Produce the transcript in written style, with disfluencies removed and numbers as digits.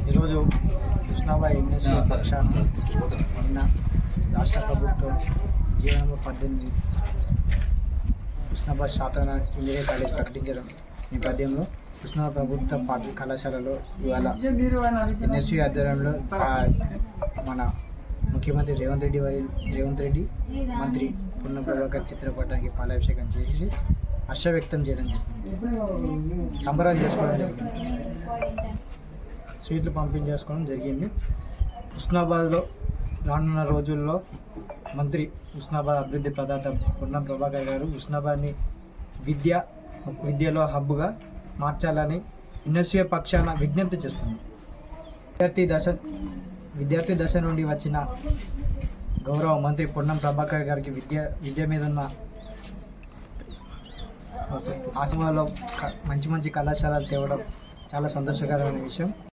ఈరోజు కృష్ణాబాయి ఎన్ఎస్యూ పక్షాన నిన్న రాష్ట్ర ప్రభుత్వం జీవనంలో 18 కృష్ణాబాయి శాతన ఇంజనీరింగ్ కాలేజ్ ప్రకటించడం నేపథ్యంలో కృష్ణా ప్రభుత్వ కళాశాలలో ఇవాళ ఎన్ఎస్యూ ఆధ్వర్యంలో మన ముఖ్యమంత్రి రేవంత్ రెడ్డి మంత్రి పొన్నం ప్రభాకర్ చిత్రపటానికి పాలాభిషేకం చేసి హర్ష వ్యక్తం చేయడం జరిగింది. సంబరాలు చేసుకోవడం జరిగింది. స్వీట్లు పంపించేసుకోవడం జరిగింది. హుస్నాబాద్లో రానున్న రోజుల్లో మంత్రి హుస్నాబాద్ అభివృద్ధి ప్రదాత పొన్నం ప్రభాకర్ గారు హుస్నాబాద్ని విద్యలో హబ్గా మార్చాలని ఎన్ఎస్యూ పక్షాన విజ్ఞప్తి చేస్తుంది. విద్యార్థి దశ నుండి వచ్చిన గౌరవ మంత్రి పొన్నం ప్రభాకర్ గారికి విద్య మీద ఉన్న ఆశ్రమంలో మంచి కళాశాలలు తేవడం చాలా సంతోషకరమైన విషయం.